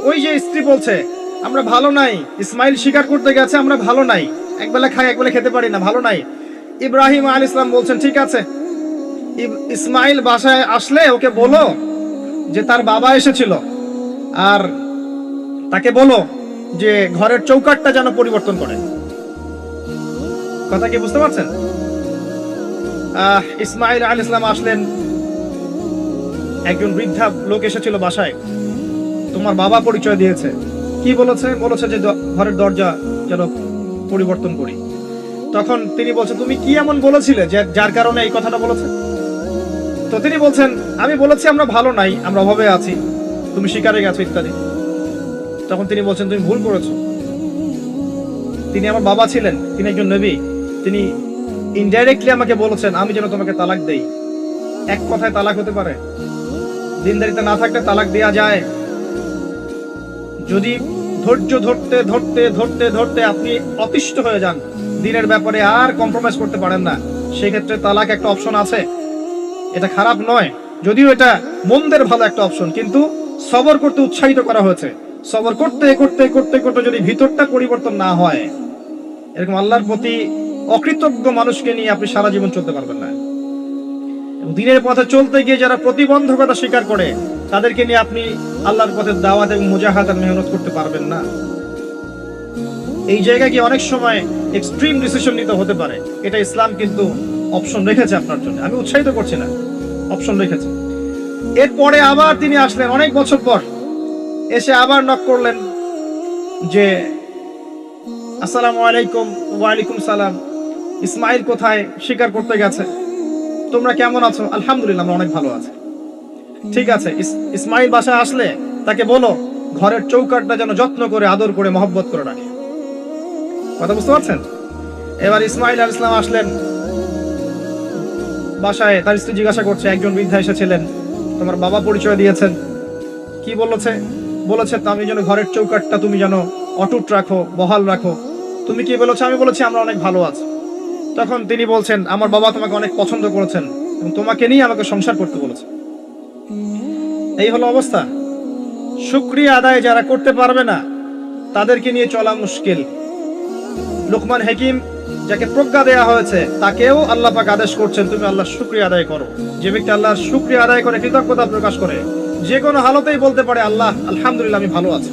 ওই যে স্ত্রী বলছে আমরা ভালো নাই, ইসমাইল স্বীকার করতে গেছে আমরা ভালো নাই, একবেলা খাই একবেলা খেতে পারি না, ভালো নাই। ইব্রাহিম আলাইহিস সালাম বলছেন ঠিক আছে, ইসমাইল বাসায় আসলে ওকে বলো যে তার বাবা এসেছিল, আর তাকে বলো যে ঘরের চৌকাঠটা যেন পরিবর্তন করে। কথা কি বুঝতে পারছেন? ইসমাইল আলাইহিস সালাম আসলেন, একজন বৃদ্ধা লোক এসেছিল বাসায়, তোমার বাবা পরিচয় দিয়েছে। কি বলেছে? বলেছে যে ঘরের দরজা যেন পরিবর্তন করি। তখন তিনি বলছেন তুমি কি এমন বলেছিলে যে যার কারণে এই কথাটা বলেছে? তো তিনি বলছেন আমি বলেছি আমরা ভালো নাই, আমরা অভাবে আছি, তুমি শিকারে গেছো ইত্যাদি। তখন তিনি বলছেন তুমি ভুল করেছো, তিনি আমার বাবা ছিলেন, তিনি একজন নবী, তিনি ইনডাইরেক্টলি আমাকে বলেছেন আমি যেন তোমাকে তালাক দেই। এক কথায় তালাক হতে পারে? দিনদারিতে না থাকলে তালাক দেয়া যায়? যদি ধৈর্য ধরতে ধরতে ধরতে ধরতে আপনি অতিষ্ঠ হয়ে যান, দিনের ব্যাপারে আর কম্প্রোমাইজ করতে পারেন না, সেক্ষেত্রে তালাক একটা অপশন আছে। এটা খারাপ নয়, যদিও এটা মন্দের ভালো একটা অপশন, কিন্তু সবর করতে উৎসাহিত করা হয়েছে। সবর করতে করতে করতে করতে যদি ভিতরটা পরিবর্তন না হয়, এরকম আল্লাহর প্রতি অকৃতজ্ঞ মানুষকে নিয়ে আপনি সারা জীবন চলতে পারবেন না। দিনের পথে চলতে গিয়ে যারা প্রতিবন্ধকতা স্বীকার করে, তাদেরকে নিয়ে আপনি আল্লাহর পথে দাওয়াত এবং মুজাহাদাত মেহনত করতে পারবেন না। এই জায়গায় গিয়ে অনেক সময় এক্সট্রিম ডিসিশন নিতে হতে পারে। এটা ইসলাম কিন্তু অপশন রেখেছে আপনার জন্য, আমি উৎসাহিত করছি না, অপশন রেখেছে। এরপরে আবার তিনি আসলেন অনেক বছর পর, এসে আবার নক করলেন যে আসসালামু আলাইকুম। ওয়ালাইকুম সালাম। ইসমাইল কোথায়? শিকার করতে গেছে। তোমরা কেমন আছো? আলহামদুলিল্লাহ আমরা অনেক ভালো আছি। ঠিক আছে, ইসমাইল বাসায় আসলে তাকে বলো ঘরের চৌকাঠটা যেন যত্ন করে আদর করে মহব্বত করে রাখে। কথা বুঝতে পারছেন? এবার ইসমাইল আলাইহিস সালাম আসলেন বাসায়, তার স্ত্রী জিজ্ঞাসা করছে, একজন বৃদ্ধা এসেছিলেন, তোমার বাবা পরিচয় দিয়েছেন। কি বলেছে? বলেছে আমি যেন ঘরের চৌকাঠটা তুমি যেন অটুট রাখো, বহাল রাখো। তুমি কি বলেছো? আমি বলেছি আমরা অনেক ভালো আছি। তখন তিনি বলছেন আমার বাবা তোমাকে অনেক পছন্দ করেছেন এবং তোমাকে নিয়ে আমাকে সংসার করতে বলেছে। এই হলো অবস্থা। শুকরিয়া আদায় যারা করতে পারবে না, তাদেরকে নিয়ে চলা মুশকিল। লোকমান হাকিম, যাকে প্রজ্ঞা দেয়া হয়েছে, তাকেও আল্লাহ পাক আদেশ করছেন তুমি আল্লাহর শুকরিয়া আদায় করো। যে ব্যক্তি আল্লাহর শুকরিয়া আদায় করে, কৃতজ্ঞতা প্রকাশ করে, যে কোনো হালতেই বলতে পারে আল্লাহ আলহামদুলিল্লাহ আমি ভালো আছি।